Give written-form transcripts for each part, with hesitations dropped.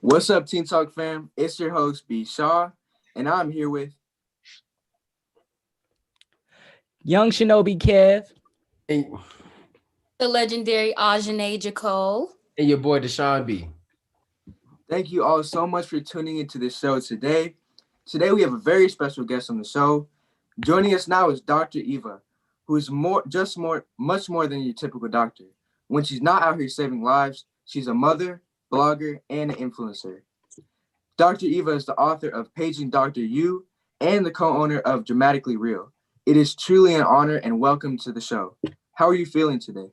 What's up, Teen Talk fam? It's your host, B. Shaw, and I'm here with Young Shinobi Kev. And, The legendary Ajane Jacole. and your boy Deshaun B. Thank you all so much for tuning into this show today. Today we have a very special guest on the show. Joining us now is Dr. Eva, who is much more than your typical doctor. When she's not out here saving lives, she's a mother, blogger, and an influencer. Dr. Eva is the author of Paging Dr. You and the co-owner of Dramatically Real. It is truly an honor and welcome to the show. How are you feeling today?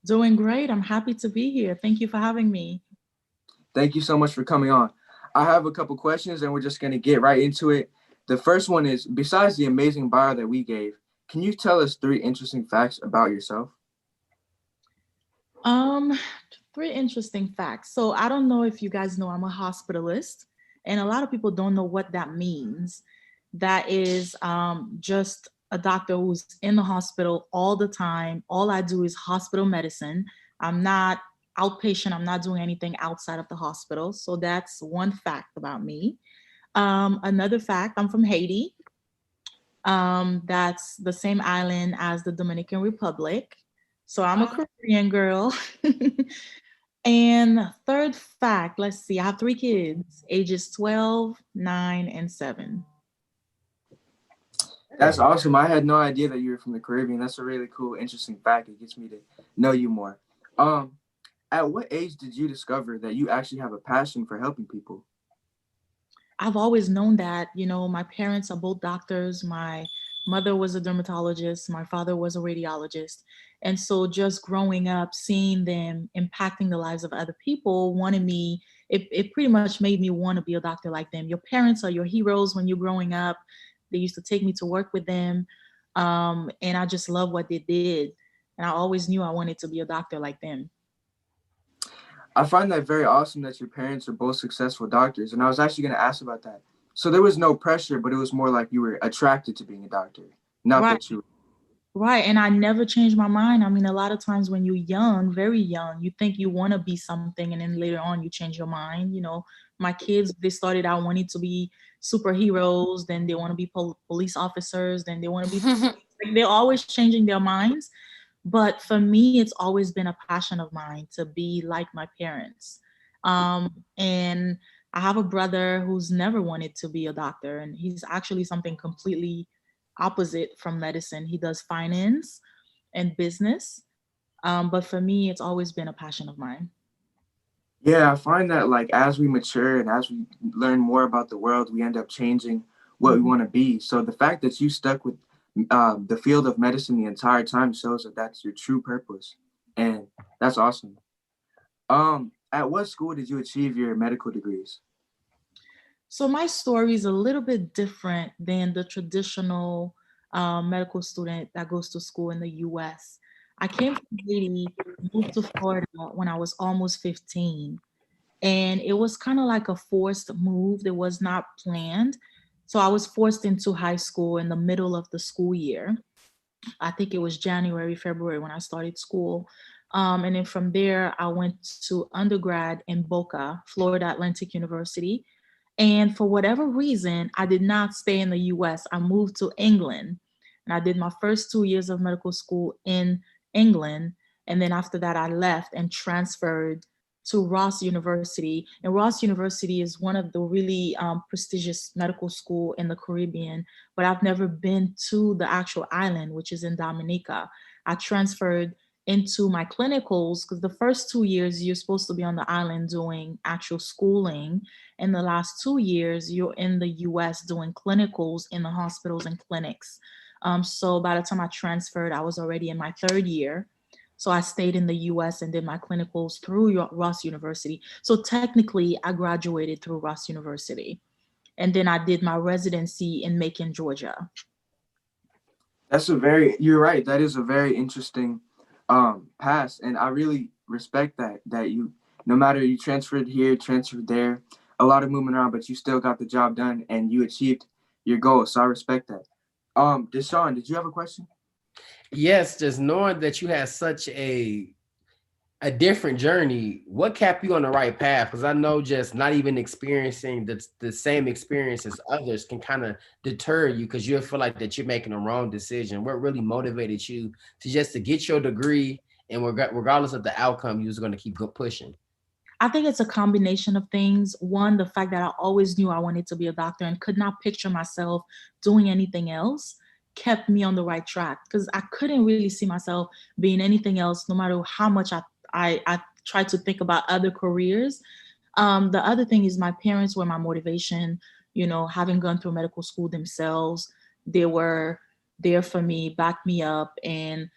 Doing great. I'm happy to be here. Thank you for having me. Thank you so much for coming on. I have a couple questions and we're just going to get right into it. The first one is, besides the amazing bio that we gave, can you tell us 3 interesting facts about yourself? Um, 3 interesting facts. So I don't know if you guys know I'm a hospitalist, and a lot of people don't know what that means. That is just a doctor who's in the hospital all the time. All I do is hospital medicine. I'm not outpatient. I'm not doing anything outside of the hospital. So that's one fact about me. Another fact, I'm from Haiti. That's the same island as the Dominican Republic. So I'm a Caribbean girl. And third fact, let's see, I have 3 kids, ages 12, 9, and 7. That's awesome. I had no idea that you were from the Caribbean. That's a really cool, interesting fact. It gets me to know you more. At what age did you discover that you actually have a passion for helping people? I've always known that, my parents are both doctors. My mother was a dermatologist. My father was a radiologist. And so just growing up, seeing them impacting the lives of other people it pretty much made me want to be a doctor like them. Your parents are your heroes when you're growing up. They used to take me to work with them. And I just love what they did. And I always knew I wanted to be a doctor like them. I find that very awesome that your parents are both successful doctors. And I was actually going to ask about that. So there was no pressure, but it was more like you were attracted to being a doctor, not Right. that you. Right. And I never changed my mind. I mean, a lot of times when you're young, very young, you think you want to be something and then later on you change your mind. My kids, they started out wanting to be superheroes, then they want to be police officers, then they want to be, like, they're always changing their minds. But for me, it's always been a passion of mine to be like my parents. And I have a brother who's never wanted to be a doctor, and he's actually something completely opposite from medicine. He does finance and business. But for me, it's always been a passion of mine. Yeah, I find that like as we mature and as we learn more about the world, we end up changing what we want to be. So the fact that you stuck with the field of medicine the entire time shows that that's your true purpose. And that's awesome. At what school did you achieve your medical degrees? So my story is a little bit different than the traditional medical student that goes to school in the US. I came from Haiti, moved to Florida when I was almost 15. And it was kind of like a forced move that was not planned. So I was forced into high school in the middle of the school year. I think it was January, February when I started school. And then from there, I went to undergrad in Boca, Florida Atlantic University. And for whatever reason, I did not stay in the US. I moved to England and I did my first 2 years of medical school in England. And then after that, I left and transferred to Ross University. And Ross University is one of the really prestigious medical school in the Caribbean, but I've never been to the actual island, which is in Dominica. I transferred into my clinicals because the first 2 years you're supposed to be on the island doing actual schooling. In the last 2 years, you're in the US doing clinicals in the hospitals and clinics. So by the time I transferred, I was already in my 3rd year. So I stayed in the US and did my clinicals through Ross University. So technically, I graduated through Ross University. And then I did my residency in Macon, Georgia. You're right. That is a very interesting past. And I really respect that you, no matter you transferred here, transferred there, a lot of moving around, but you still got the job done and you achieved your goal. So I respect that. Deshaun, did you have a question? Yes, just knowing that you had such a a different journey, what kept you on the right path? Because I know just not even experiencing the same experience as others can kind of deter you because you'll feel like that you're making a wrong decision. What really motivated you to get your degree and regardless of the outcome, you was going to keep pushing? I think it's a combination of things. One, the fact that I always knew I wanted to be a doctor and could not picture myself doing anything else kept me on the right track because I couldn't really see myself being anything else, no matter how much I tried to think about other careers. The other thing is my parents were my motivation. You know, having gone through medical school themselves, they were there for me, backed me up, and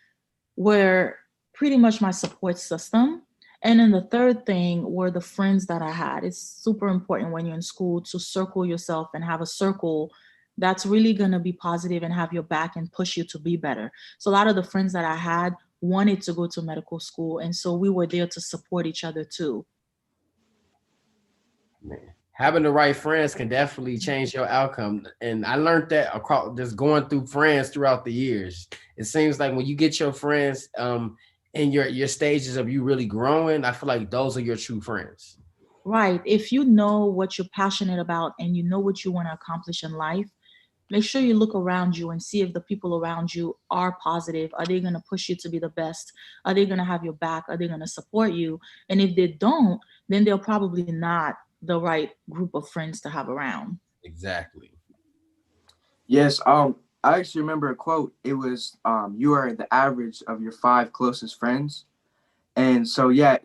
were pretty much my support system. And then the third thing were the friends that I had. It's super important when you're in school to circle yourself and have a circle that's really going to be positive and have your back and push you to be better. So a lot of the friends that I had wanted to go to medical school. And so we were there to support each other too. Man, having the right friends can definitely change your outcome. And I learned that across just going through friends throughout the years. It seems like when you get your friends in your stages of you really growing, I feel like those are your true friends. Right. If you know what you're passionate about and you know what you want to accomplish in life, make sure you look around you and see if the people around you are positive. Are they going to push you to be the best? Are they going to have your back? Are they going to support you? And if they don't, then they're probably not the right group of friends to have around. Exactly. Yes, I actually remember a quote. It was, "You are the average of your five closest friends." And so, yeah,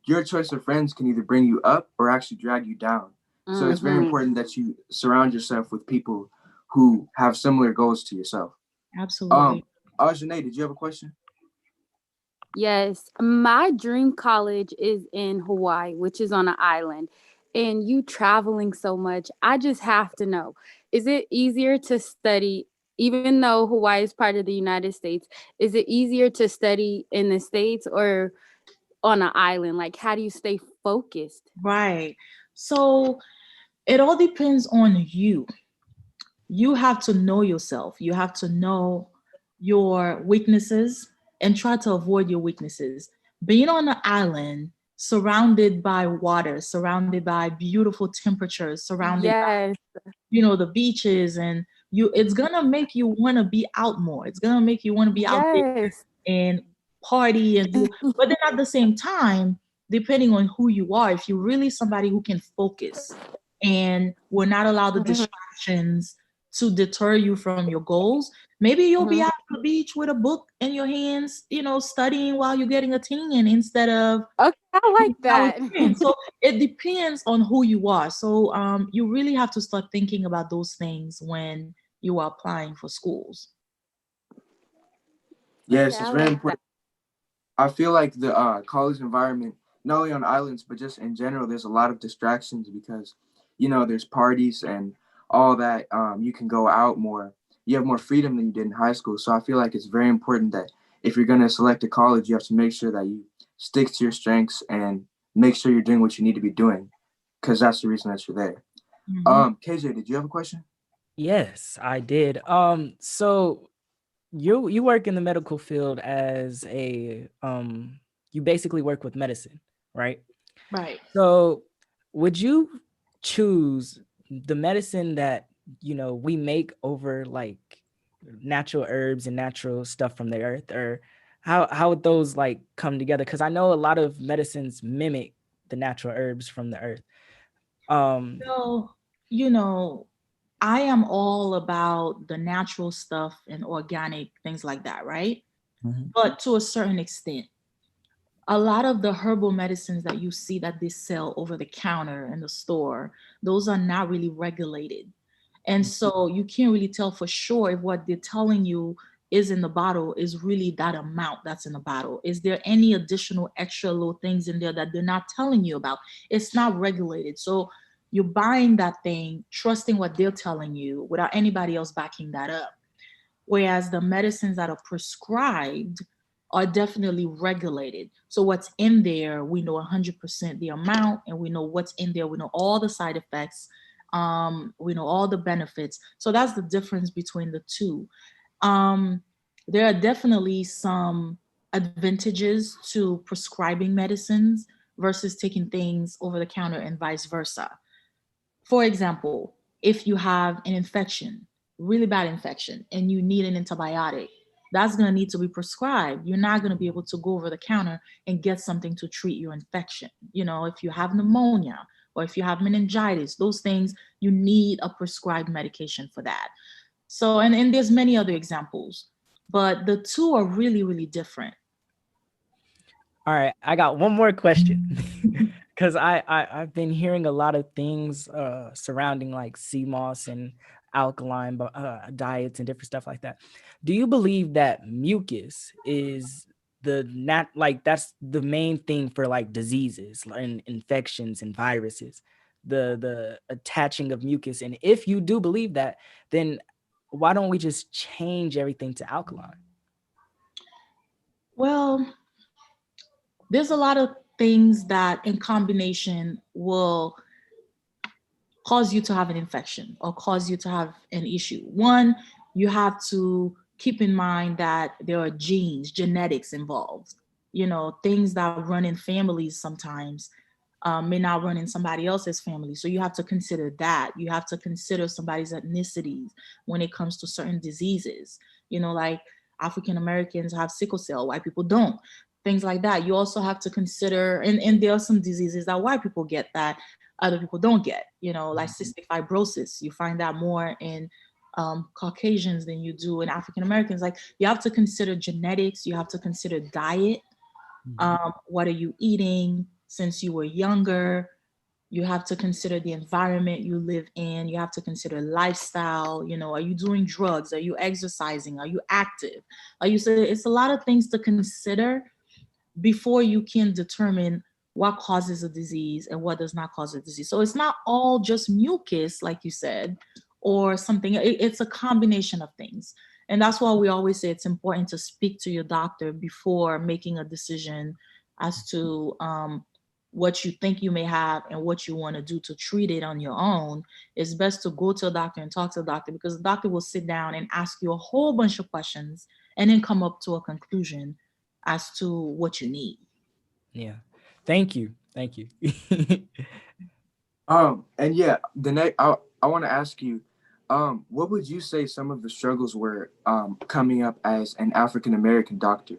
your choice of friends can either bring you up or actually drag you down. So it's very important that you surround yourself with people who have similar goals to yourself. Absolutely. Ajane, did you have a question? Yes, my dream college is in Hawaii, which is on an island. And you traveling so much, I just have to know, is it easier to study, even though Hawaii is part of the United States, is it easier to study in the States or on an island? Like, how do you stay focused? Right. So it all depends on you. You have to know yourself. You have to know your weaknesses and try to avoid your weaknesses. Being on an island surrounded by water, surrounded by beautiful temperatures, surrounded by, Yes, the beaches, and it's gonna make you want to be out more. It's gonna make you want to be out there yes. and party and do, but then at the same time, depending on who you are, if you're really somebody who can focus and will not allow the Mhm, distractions to deter you from your goals, maybe you'll be mhm. out on the beach with a book in your hands, studying while you're getting a tan instead of Okay, I like our that. friends. So it depends on who you are. So you really have to start thinking about those things when you are applying for schools. Okay, Yes, I it's very like that. important. I feel like the college environment, not only on islands, but just in general, there's a lot of distractions because, there's parties and all that. You can go out more. You have more freedom than you did in high school. So I feel like it's very important that if you're going to select a college, you have to make sure that you stick to your strengths and make sure you're doing what you need to be doing because that's the reason that you're there. Mhm. KJ, did you have a question? Yes, I did. So you work in the medical field as a you basically work with medicine, right? Right. So would you choose the medicine that we make over like natural herbs and natural stuff from the earth, or how would those like come together? Because I know a lot of medicines mimic the natural herbs from the earth. Um, So, you know, I am all about the natural stuff and organic things like that, right? Mhm. But to a certain extent, a lot of the herbal medicines that you see that they sell over the counter in the store, those are not really regulated. And so you can't really tell for sure if what they're telling you is in the bottle is really that amount that's in the bottle. Is there any additional extra little things in there that they're not telling you about? It's not regulated. So you're buying that thing, trusting what they're telling you without anybody else backing that up. Whereas the medicines that are prescribed are definitely regulated. So what's in there, we know 100% the amount, and we know what's in there. We know all the side effects. We know all the benefits. So that's the difference between the two. Um, there are definitely some advantages to prescribing medicines versus taking things over the counter and vice versa. For example, if you have an infection, really bad infection, and you need an antibiotic, that's going to need to be prescribed. You're not going to be able to go over the counter and get something to treat your infection. You know, if you have pneumonia or if you have meningitis, those things, you need a prescribed medication for that. So, and there's many other examples, but the two are really, really different. All right, I got one more question because I've been hearing a lot of things surrounding like sea moss and alkaline diets and different stuff like that. Do you believe that mucus is the nat like that's the main thing for like diseases and infections and viruses, the attaching of mucus? And if you do believe that, then why don't we just change everything to alkaline? Well, there's a lot of things that in combination will cause you to have an infection or cause you to have an issue. One, you have to keep in mind that there are genes, genetics involved. You know, things that run in families sometimes may not run in somebody else's family. So you have to consider that. You have to consider somebody's ethnicities when it comes to certain diseases. You know, like African Americans have sickle cell, white people don't. Things like that. You also have to consider, and there are some diseases that white people get that other people don't get, you know, like cystic fibrosis. You find that more in Caucasians than you do in African Americans. Like you have to consider genetics, you have to consider diet. What are you eating since you were younger? You have to consider the environment you live in. You have to consider lifestyle. You know, are you doing drugs? Are you exercising? Are you active? Are you? So it's a lot of things to consider before you can determine what causes a disease and what does not cause a disease. So it's not all just mucus, like you said, or something. It's a combination of things. And that's why we always say it's important to speak to your doctor before making a decision as to what you think you may have and what you want to do to treat it on your own. It's best to go to a doctor and talk to the doctor, because the doctor will sit down and ask you a whole bunch of questions and then come up to a conclusion as to what you need. Yeah. Thank you. Thank you. And yeah, the next I want to ask you, what would you say some of the struggles were coming up as an African American doctor?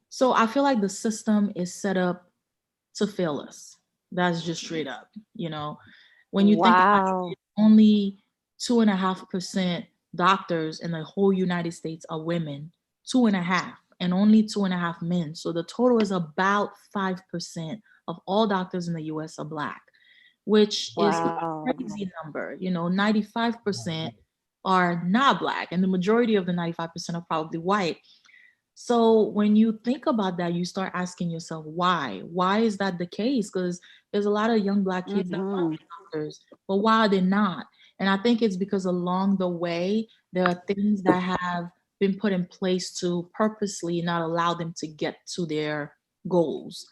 So I feel like the system is set up to fail us. That's just straight up. You know, when you think about Wow. it, only 2.5% doctors in the whole United States are women, 2.5, and only 2.5 men. So the total is about 5% of all doctors in the US are Black, which is a Wow. crazy number. You know, 95% are not Black, and the majority of the 95% are probably white. So when you think about that, you start asking yourself, why? Why is that the case? Because there's a lot of young Black kids that want to Hmm. be doctors, but why are they not? And I think it's because along the way, there are things that have been put in place to purposely not allow them to get to their goals.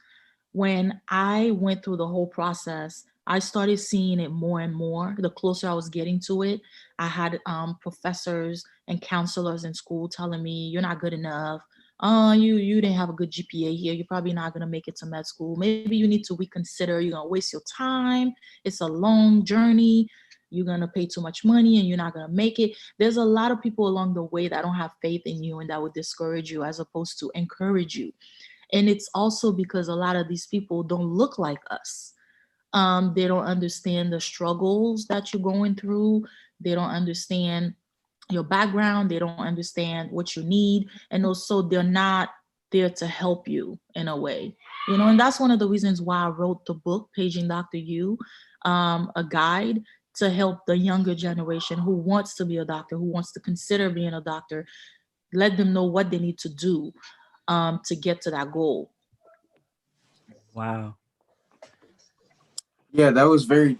When I went through the whole process, I started seeing it more and more. The closer I was getting to it, I had professors and counselors in school telling me, "You're not good enough. You didn't have a good GPA here. You're probably not gonna make it to med school. Maybe you need to reconsider. You're gonna waste your time. It's a long journey. You're gonna pay too much money, and you're not gonna make it." There's a lot of people along the way that don't have faith in you and that would discourage you as opposed to encourage you. And it's also because a lot of these people don't look like us. They don't understand the struggles that you're going through. They don't understand your background. They don't understand what you need. And also, they're not there to help you in a way. You know, and that's one of the reasons why I wrote the book, Paging Dr. You, a guide to help the younger generation who wants to be a doctor, who wants to consider being a doctor, let them know what they need to do to get to that goal. Wow. Yeah, that was very.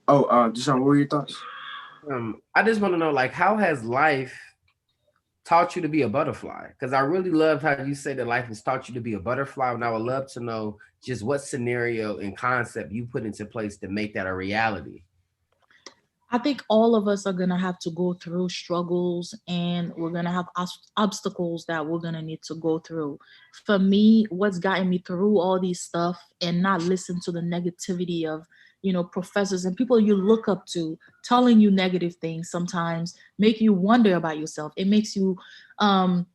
Oh, Deshaun, what were your thoughts? I just want to know, like, how has life taught you to be a butterfly? Because I really loved how you say that life has taught you to be a butterfly, and I would love to know just what scenario and concept you put into place to make that a reality. I think all of us are going to have to go through struggles, and we're going to have obstacles that we're going to need to go through. For me, what's gotten me through all these stuff and not listen to the negativity of, professors and people you look up to telling you negative things sometimes make you wonder about yourself. It makes you, um,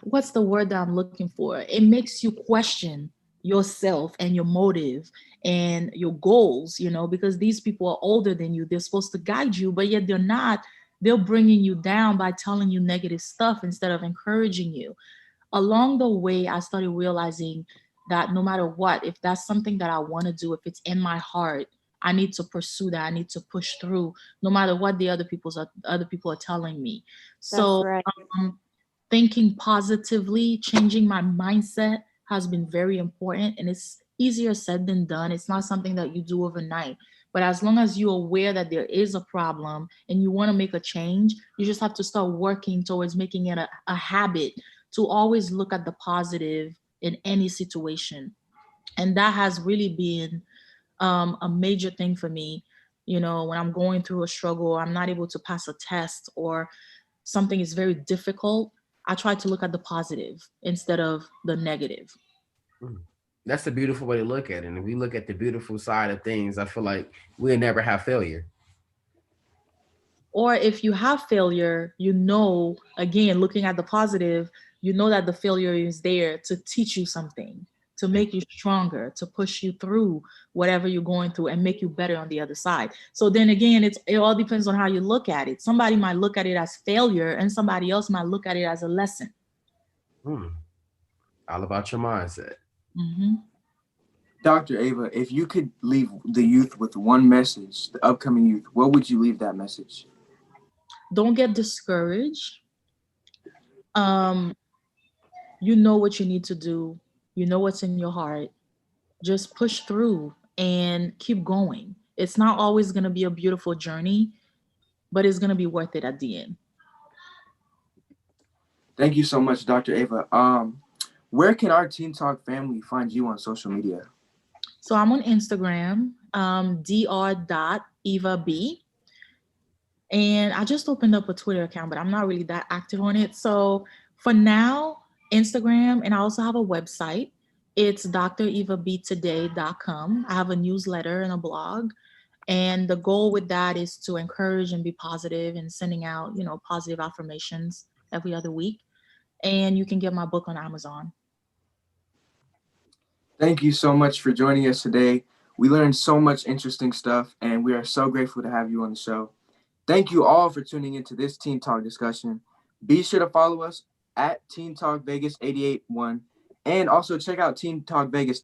what's the word that I'm looking for? It makes you question yourself and your motive and your goals, because these people are older than you. They're supposed to guide you, but yet they're not. They're bringing you down by telling you negative stuff instead of encouraging you. Along the way, I started realizing that no matter what, if that's something that I want to do, if it's in my heart, I need to pursue that. I need to push through, no matter what the other people are telling me. That's So, right. um, thinking positively, changing my mindset has been very important, and it's easier said than done. It's not something that you do overnight. But as long as you're aware that there is a problem and you want to make a change, you just have to start working towards making it a habit to always look at the positive in any situation. And that has really been a major thing for me. When I'm going through a struggle, I'm not able to pass a test, or something is very difficult, I try to look at the positive instead of the negative. Mm. That's a beautiful way to look at it. And if we look at the beautiful side of things, I feel like we'll never have failure. Or if you have failure, again, looking at the positive, that the failure is there to teach you something, to make you stronger, to push you through whatever you're going through and make you better on the other side. So then again, it all depends on how you look at it. Somebody might look at it as failure and somebody else might look at it as a lesson. Hmm. All about your mindset. Hmm. Dr. Ava, if you could leave the youth with one message, the upcoming youth, what would you leave that message? Don't get discouraged. Um, you know what you need to do. You know what's in your heart. Just push through and keep going. It's not always going to be a beautiful journey, but it's going to be worth it at the end. Thank you so much, Dr. Ava. Where can our Teen Talk family find you on social media? So I'm on Instagram, dr.eva.b. And I just opened up a Twitter account, but I'm not really that active on it. So for now, Instagram, and I also have a website. It's drevabtoday.com. I have a newsletter and a blog. And the goal with that is to encourage and be positive and sending out, positive affirmations every other week. And you can get my book on Amazon. Thank you so much for joining us today. We learned so much interesting stuff, and we are so grateful to have you on the show. Thank you all for tuning into this Teen Talk discussion. Be sure to follow us at Teen Talk Vegas 881, and also check out Teen Talk Vegas